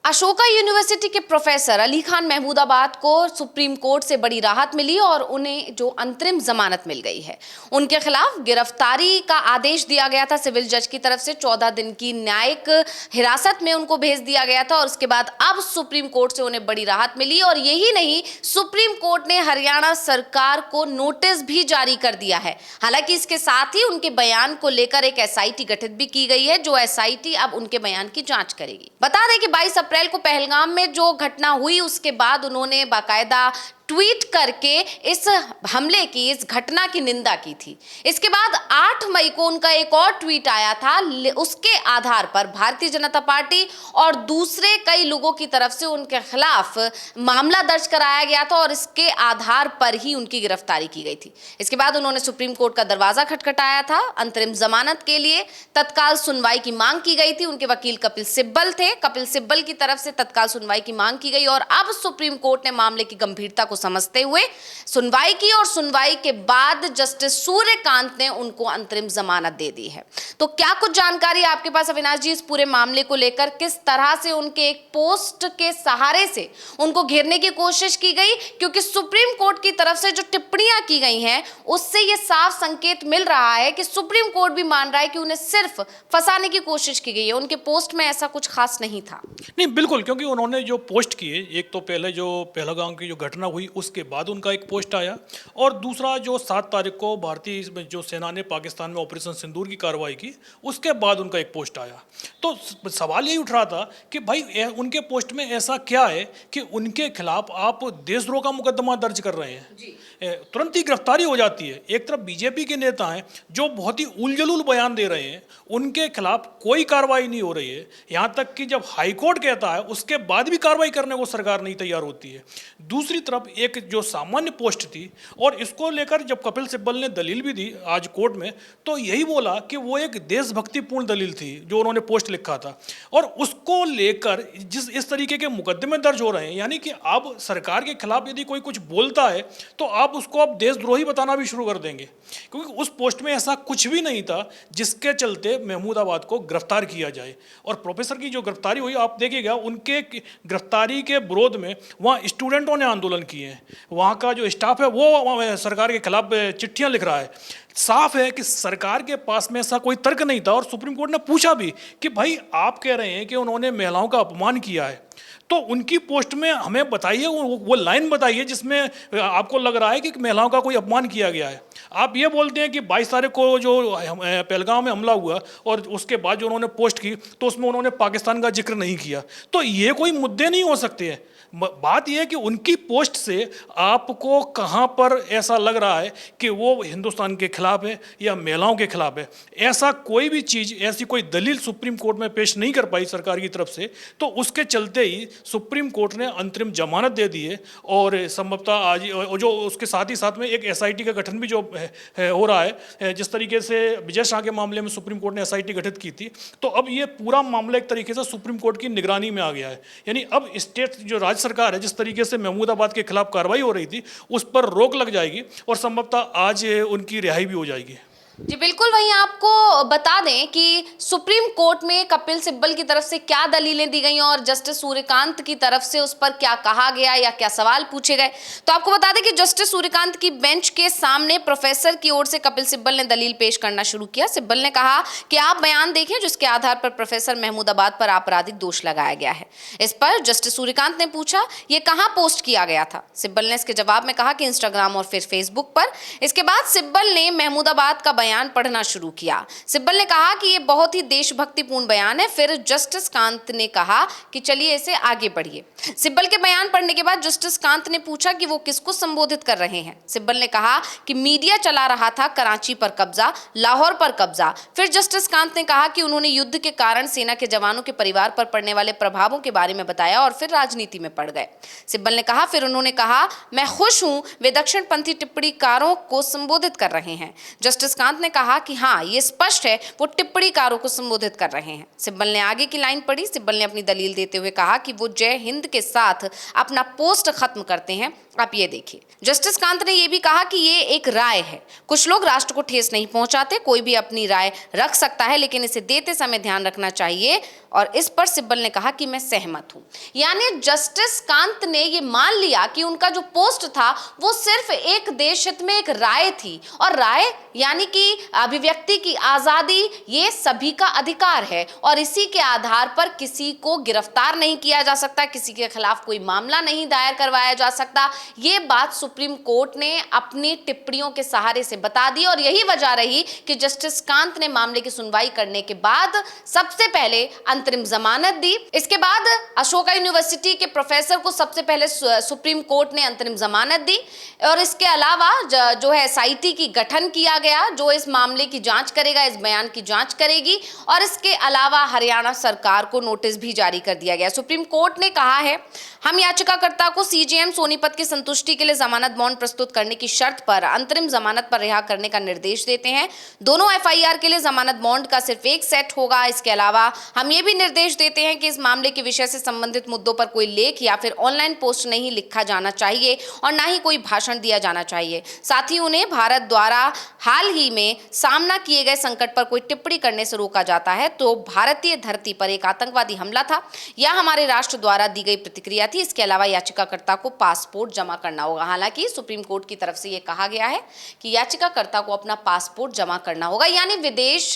Ashoka university के professor Ali Khan Mahmudabad को supreme court से बड़ी राहत मिली और उन्हें जो अंतरिम जमानत मिल गई है। उनके खिलाफ गिरफ्तारी का आदेश दिया गया था सिविल जज की तरफ से। 14 दिन की न्यायिक हिरासत में उनको भेज दिया गया था और उसके बाद अब सुप्रीम कोर्ट से उन्हें बड़ी राहत मिली। और यही नहीं, सुप्रीम कोर्ट ने हरियाणा सरकार को नोटिस भी जारी कर दिया है। हालांकि इसके साथ ही उनके बयान को लेकर एक एसआईटी गठित भी की गई है, जो एसआईटी अब उनके बयान की जांच करेगी। बता दें कि 22 अप्रैल को पहलगाम में जो घटना हुई, उसके बाद उन्होंने बाकायदा ट्वीट करके इस हमले की, इस घटना की निंदा की थी। इसके बाद 8 मई को उनका एक और ट्वीट आया था। उसके आधार पर भारतीय जनता पार्टी और दूसरे कई लोगों की तरफ से उनके खिलाफ मामला दर्ज कराया गया था और इसके आधार पर ही उनकी गिरफ्तारी की गई थी। इसके बाद उन्होंने सुप्रीम कोर्ट का दरवाजा खटखटाया था। अंतरिम जमानत के लिए तत्काल सुनवाई की मांग की गई थी। उनके वकील कपिल सिब्बल थे। कपिल सिब्बल की तरफ से तत्काल सुनवाई की मांग की गई और अब सुप्रीम कोर्ट ने मामले की गंभीरता को समझते हुए सुनवाई की और सुनवाई के बाद जस्टिस सूर्यकांत ने उनको अंतरिम जमानत दे दी है। तो क्या कुछ जानकारी आपके पास अविनाश जी इस पूरे मामले को लेकर? किस तरह से उनके एक पोस्ट के सहारे से उनको घेरने की कोशिश की गई? क्योंकि सुप्रीम कोर्ट की तरफ से जो टिप्पणियां की गई हैं, उससे यह साफ संकेत मिल रहा है कि सुप्रीम कोर्ट भी मान रहा है कि उन्हें सिर्फ फंसाने की कोशिश की गई है। उनके पोस्ट में ऐसा कुछ खास नहीं था। नहीं, बिल्कुल, क्योंकि उन्होंने जो पोस्ट किए, एक तो पहले जो पहलगाम की जो घटना हुई उसके बाद उनका एक पोस्ट आया और दूसरा जो 7 तारीख को भारतीय जो सेना ने पाकिस्तान में ऑपरेशन सिंदूर की कार्रवाई की, उसके बाद उनका एक पोस्ट आया। तो सवाल यही उठ रहा था कि भाई उनके पोस्ट में ऐसा क्या है कि उनके खिलाफ आप देशद्रोह का मुकदमा दर्ज कर रहे हैं, तुरंत ही गिरफ्तारी हो जाती है। एक तरफ बीजेपी के नेता हैं जो बहुत ही उलझुल बयान दे रहे हैं, उनके खिलाफ कोई कार्रवाई नहीं हो रही है। यहाँ तक कि जब हाईकोर्ट कहता है उसके बाद भी कार्रवाई करने को सरकार नहीं तैयार होती है। दूसरी तरफ एक जो सामान्य पोस्ट थी, और इसको लेकर जब कपिल सिब्बल ने दलील भी दी आज कोर्ट में, तो यही बोला कि वो एक देशभक्तिपूर्ण दलील थी जो उन्होंने पोस्ट लिखा था। और उसको लेकर जिस इस तरीके के मुकदमे दर्ज हो रहे हैं, यानी कि अब सरकार के खिलाफ यदि कोई कुछ बोलता है तो आप उसको अब देशद्रोही बताना भी शुरू कर देंगे, क्योंकि उस पोस्ट में ऐसा कुछ भी नहीं था जिसके चलते महमूदाबाद को गिरफ्तार किया जाए। और प्रोफेसर की जो गिरफ्तारी हुई, आप देखिएगा, उनके गिरफ्तारी के विरोध में वहाँ स्टूडेंटों ने आंदोलन किए हैं, वहाँ का जो स्टाफ है वो सरकार के खिलाफ चिट्ठियाँ लिख रहा है। साफ है कि सरकार के पास में ऐसा कोई तर्क नहीं था। और सुप्रीम कोर्ट ने पूछा भी कि भाई आप कह रहे हैं कि उन्होंने महिलाओं का अपमान किया है, तो उनकी पोस्ट में हमें बताइए, वो लाइन बताइए जिसमें आपको लग रहा है कि महिलाओं का कोई अपमान किया गया है। आप ये बोलते हैं कि 22 तारीख को जो पहलगाम में हमला हुआ और उसके बाद जो उन्होंने पोस्ट की, तो उसमें उन्होंने पाकिस्तान का जिक्र नहीं किया। तो ये कोई मुद्दे नहीं हो सकते हैं। बात यह है कि उनकी पोस्ट से आपको कहाँ पर ऐसा लग रहा है कि वो हिंदुस्तान के खिलाफ है या महिलाओं के खिलाफ है। ऐसा कोई भी चीज़, ऐसी कोई दलील सुप्रीम कोर्ट में पेश नहीं कर पाई सरकार की तरफ से, तो उसके चलते ही सुप्रीम कोर्ट ने अंतरिम जमानत दे दी है। और संभवतः आज जो उसके साथ ही साथ में एक एसआईटी का गठन भी जो हो रहा है, जिस तरीके से विजय शाह के मामले में सुप्रीम कोर्ट ने एसआईटी गठित की थी, तो अब ये पूरा मामला एक तरीके से सुप्रीम कोर्ट की निगरानी में आ गया है। यानी अब स्टेट जो राज्य सरकार है, जिस तरीके से महमूदाबाद के खिलाफ कार्रवाई हो रही थी, उस पर रोक लग जाएगी और संभवतः आज उनकी रिहाई भी हो जाएगी। जी बिल्कुल। वहीं आपको बता दें कि सुप्रीम कोर्ट में कपिल सिब्बल की तरफ से क्या दलीलें दी गई और जस्टिस सूर्यकांत की तरफ से उस पर क्या कहा गया या क्या सवाल पूछे गए। तो आपको बता दें कि जस्टिस सूर्यकांत की बेंच के सामने प्रोफेसर की ओर से कपिल सिब्बल ने दलील पेश करना शुरू किया। सिब्बल ने कहा कि आप बयान देखें जिसके आधार पर प्रोफेसर महमूदाबाद पर आपराधिक दोष लगाया गया है। इस पर जस्टिस सूर्यकांत ने पूछा, ये कहाँ पोस्ट किया गया था? सिब्बल ने इसके जवाब में कहा कि इंस्टाग्राम और फिर फेसबुक पर। इसके बाद सिब्बल ने महमूदाबाद का बयान पढ़ना शुरू किया। सिब्बल ने कहा कि यह बहुत ही देशभक्तिपूर्ण बयान है। फिर जस्टिस कांत ने कहा कि चलिए इसे आगे बढ़िए। सिब्बल के बयान पढ़ने के बाद जस्टिस कांत ने पूछा कि वो किसको संबोधित कर रहे हैं। सिब्बल ने कहा कि मीडिया चला रहा था कराची पर कब्जा, लाहौर पर कब्जा। फिर जस्टिस कांत ने कहा कि उन्होंने युद्ध के कारण सेना के जवानों के परिवार पर पड़ने वाले प्रभावों के बारे में बताया और फिर राजनीति में पड़ गए। सिब्बल ने कहा, फिर उन्होंने कहा, मैं खुश हूं वे दक्षिणपंथी टिप्पणीकारों को संबोधित कर रहे हैं। जस्टिस कांत कांत ने कहा कि हाँ, ये स्पष्ट है वो टिप्पणीकारों को संबोधित कर रहे हैं। सिब्बल ने आगे की लाइन पढ़ी। सिब्बल ने अपनी दलील देते हुए कहा कि वो जय हिंद के साथ अपना पोस्ट खत्म करते हैं। आप ये देखिए, जस्टिस कांत ने ये भी कहा कि ये एक राय है, कुछ लोग राष्ट्र को ठेस नहीं पहुंचाते, कोई भी अपनी राय रख सकता है, लेकिन इसे देते समय ध्यान रखना चाहिए। और इस पर सिब्बल ने कहा कि मैं सहमत हूं। यानी जस्टिस कांत ने ये मान लिया कि उनका जो पोस्ट था वो सिर्फ एक देश हित में एक राय थी, और राय यानी कि अभिव्यक्ति की आजादी ये सभी का अधिकार है, और इसी के आधार पर किसी को गिरफ्तार नहीं किया जा सकता, किसी के खिलाफ कोई मामला नहीं दायर करवाया जा सकता। ये बात सुप्रीम कोर्ट ने अपनी टिप्पणियों के सहारे से बता दी, और यही वजह रही कि जस्टिस कांत ने मामले की सुनवाई करने के बाद सबसे पहले अंतरिम जमानत दी। इसके बाद अशोका यूनिवर्सिटी के प्रोफेसर को सबसे पहले सुप्रीम कोर्ट ने अंतरिम जमानत दी, और इसके अलावा जो है एसआईटी की गठन किया गया जो इस मामले की जांच करेगा, इस बयान की जांच करेगी, और इसके अलावा हरियाणा सरकार को नोटिस भी जारी कर दिया गया। सुप्रीम कोर्ट ने कहा है, हम याचिकाकर्ता को सीजेएम सोनीपत की संतुष्टि के लिए जमानत बॉन्ड प्रस्तुत करने की शर्त पर अंतरिम जमानत पर रिहा करने का निर्देश देते हैं। दोनों एफआईआर के लिए जमानत बॉन्ड का सिर्फ एक सेट होगा। इसके अलावा हम ये भी निर्देश देते हैं कि इस मामले के विषय से संबंधित मुद्दों पर कोई लेख या फिर ऑनलाइन पोस्ट नहीं लिखा जाना चाहिए, और ना ही कोई भाषण दिया जाना चाहिए। साथ ही उन्हें भारत द्वारा हाल ही में सामना किए गए संकट पर कोई टिप्पणी करने से रोका जाता है तो भारतीय धरती पर एक आतंकवादी हमला था या हमारे राष्ट्र द्वारा दी गई प्रतिक्रिया थी। इसके अलावा याचिकाकर्ता को पासपोर्ट जमा करना होगा। हालांकि सुप्रीम कोर्ट की तरफ से यह कहा गया है कि याचिकाकर्ता को अपना पासपोर्ट जमा करना होगा, यानी विदेश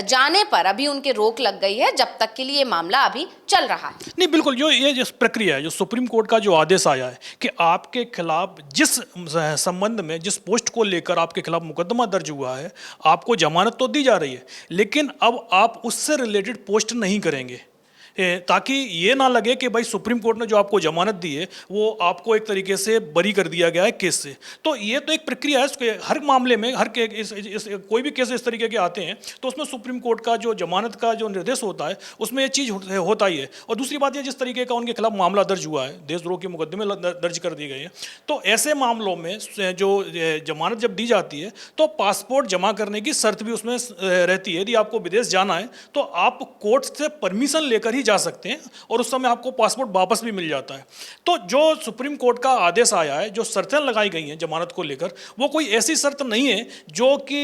जाने पर अभी उनके रोक लग गई है, जब तक के लिए मामला अभी चल रहा है। नहीं, बिल्कुल, जो ये जिस प्रक्रिया है, जो सुप्रीम कोर्ट का जो आदेश आया है कि आपके खिलाफ जिस संबंध में, जिस पोस्ट को लेकर आपके खिलाफ मुकदमा दर्ज हुआ है, आपको जमानत तो दी जा रही है, लेकिन अब आप उससे रिलेटेड पोस्ट नहीं करेंगे, ताकि ये ना लगे कि भाई सुप्रीम कोर्ट ने जो आपको जमानत दी है वो आपको एक तरीके से बरी कर दिया गया है केस से। तो ये तो एक प्रक्रिया है, हर मामले में, हर कोई भी केस इस तरीके के आते हैं तो उसमें सुप्रीम कोर्ट का जो जमानत का जो निर्देश होता है उसमें ये चीज़ होता ही है। और दूसरी बात ये, जिस तरीके का उनके खिलाफ मामला दर्ज हुआ है, देशद्रोह के मुकदमे दर्ज कर दिए गए हैं, तो ऐसे मामलों में जो जमानत जब दी जाती है तो पासपोर्ट जमा करने की शर्त भी उसमें रहती है। यदि आपको विदेश जाना है तो आप कोर्ट से परमिशन लेकर ही जा सकते हैं, और उस समय आपको पासपोर्ट वापस भी मिल जाता है। तो जो सुप्रीम कोर्ट का आदेश आया है, जो शर्तें लगाई गई हैं जमानत को लेकर, वो कोई ऐसी शर्त नहीं है जो कि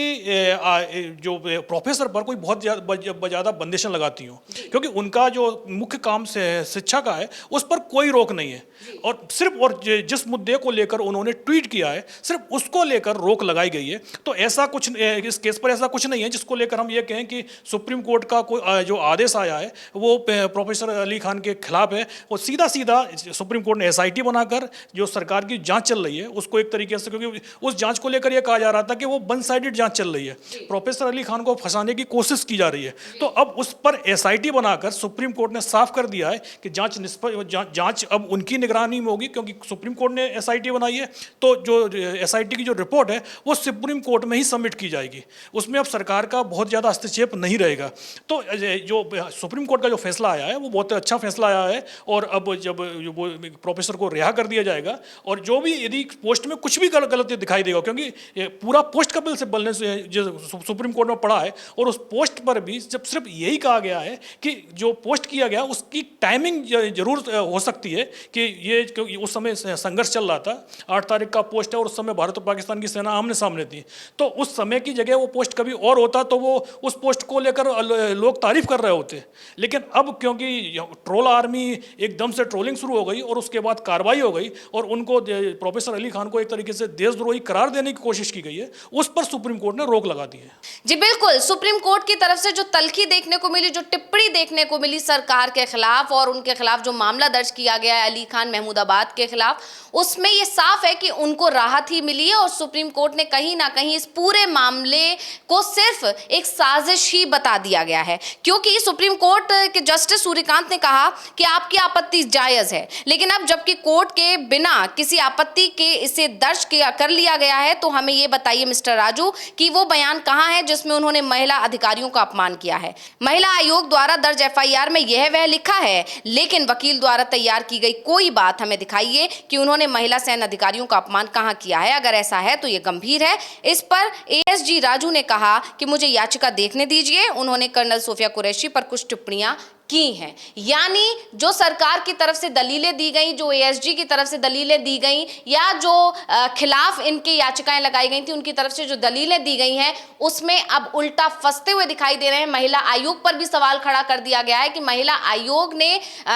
जो प्रोफेसर पर कोई बहुत ज़्यादा बंदिशें लगाती हों, क्योंकि उनका जो मुख्य काम से शिक्षा का है उस पर कोई रोक नहीं है, और सिर्फ और जिस मुद्दे को लेकर उन्होंने ट्वीट किया है सिर्फ उसको लेकर रोक लगाई गई है। तो ऐसा कुछ इस केस पर ऐसा कुछ नहीं है जिसको लेकर हम ये कहें कि सुप्रीम कोर्ट का कोई जो आदेश आया है वो प्रोफेसर अली खान के खिलाफ है। और सीधा सुप्रीम कोर्ट ने एसआईटी बनाकर जो सरकार की जांच चल रही है उसको एक तरीके से, क्योंकि उस जांच को लेकर यह कहा जा रहा था कि वो वन साइडेड जांच चल रही है, प्रोफेसर अली खान को फंसाने की कोशिश की जा रही है, तो अब उस पर एसआईटी बनाकर सुप्रीम कोर्ट ने साफ कर दिया है कि जांच अब उनकी निगरानी में होगी, क्योंकि सुप्रीम कोर्ट ने एसआईटी बनाई है। तो जो एसआईटी की जो रिपोर्ट है वो सुप्रीम कोर्ट में ही सबमिट की जाएगी, उसमें अब सरकार का बहुत ज़्यादा हस्तक्षेप नहीं रहेगा। तो जो सुप्रीम कोर्ट का जो फैसला आया है वो बहुत अच्छा फैसला आया है, और अब जब वो प्रोफेसर को रिहा कर दिया जाएगा, और जो भी यदि पोस्ट में कुछ भी गलती दिखाई देगा, क्योंकि पूरा पोस्ट कपिल सिब्बल से जो सुप्रीम कोर्ट में पड़ा है, और उस पोस्ट पर भी जब सिर्फ यही कहा गया है कि जो पोस्ट किया गया उसकी टाइमिंग जरूर हो सकती है कि ये, क्योंकि उस समय संघर्ष चल रहा था, 8 तारीख का पोस्ट है और उस समय भारत और पाकिस्तान की सेना आमने सामने थी, तो उस समय की जगह वो पोस्ट कभी और होता तो वो उस पोस्ट को लेकर लोग तारीफ कर रहे होते। लेकिन अब क्योंकि ट्रोल आर्मी एकदम से ट्रोलिंग शुरू हो गई और उसके बाद कार्रवाई हो गई और उनको प्रोफेसर अली खान को एक तरीके से देशद्रोही करार देने की कोशिश की गई है, उस पर सुप्रीम कोर्ट ने रोक लगा दी है। जी बिल्कुल, सुप्रीम कोर्ट की तरफ से जो तलखी देखने को मिली, जो टिप्पणी देखने को मिली सरकार के खिलाफ और उनके खिलाफ जो मामला दर्ज किया गया है अली खान महमूदाबाद के खिलाफ, उसमें ये साफ है कि उनको राहत ही मिली है, और सुप्रीम कोर्ट ने कहीं ना कहीं इस पूरे मामले को सिर्फ एक साजिश ही बता दिया गया है, क्योंकि सुप्रीम कोर्ट के जस्टिस सूर्यकांत ने कहा कि आपकी आपत्ति जायज है, लेकिन अब जबकि कोर्ट के बिना किसी आपत्ति के इसे दर्ज कर लिया गया है, तो हमें ये बताइए मिस्टर राजू कि वो बयान कहाँ है जिसमें उन्होंने महिला अधिकारियों का अपमान किया है। महिला आयोग द्वारा दर्ज एफआईआर में यह वह लिखा है, लेकिन वकील द्वारा तैयार की गई कोई बात हमें दिखाइए कि उन्होंने महिला सैन्य अधिकारियों का अपमान कहाँ किया है। अगर ऐसा है तो ये गंभीर है। इस पर एएसजी राजू ने कहा कि मुझे याचिका देखने दीजिए। उन्होंने कर्नल सोफिया कुरैशी पर कुछ टिप्पणियां की हैं। यानी जो सरकार की तरफ से दलीलें दी गई, जो एएसजी की तरफ से दलीलें दी गई, या जो खिलाफ इनके याचिकाएं लगाई गई थी उनकी तरफ से जो दलीलें दी गई हैं, उसमें अब उल्टा फंसते हुए दिखाई दे रहे हैं। महिला आयोग पर भी सवाल खड़ा कर दिया गया है कि महिला आयोग ने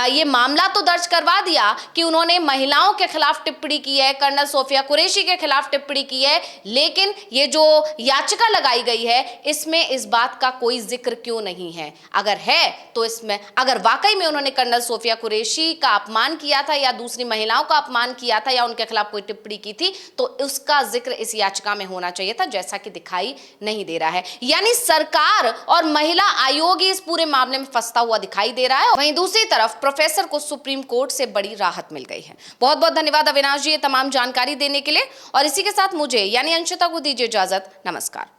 ये मामला तो दर्ज करवा दिया कि उन्होंने महिलाओं के खिलाफ टिप्पणी की है, कर्नल सोफिया कुरैशी के खिलाफ टिप्पणी की है, लेकिन ये जो याचिका लगाई गई है इसमें इस बात का कोई जिक्र क्यों नहीं है। अगर है तो इसमें, अगर वाकई में उन्होंने कर्नल सोफिया कुरैशी का अपमान किया था या दूसरी महिलाओं का अपमान किया था या उनके खिलाफ कोई टिप्पणी की थी, तो उसका जिक्र इस याचिका में होना चाहिए था, जैसा कि दिखाई नहीं दे रहा है। यानी सरकार और महिला आयोग ही इस पूरे मामले में फंसता हुआ दिखाई दे रहा है। वहीं दूसरी तरफ प्रोफेसर को सुप्रीम कोर्ट से बड़ी राहत मिल गई है। बहुत बहुत धन्यवाद अविनाश जी ये तमाम जानकारी देने के लिए, और इसी के साथ मुझे यानी अंशिता को दीजिए इजाजत। नमस्कार।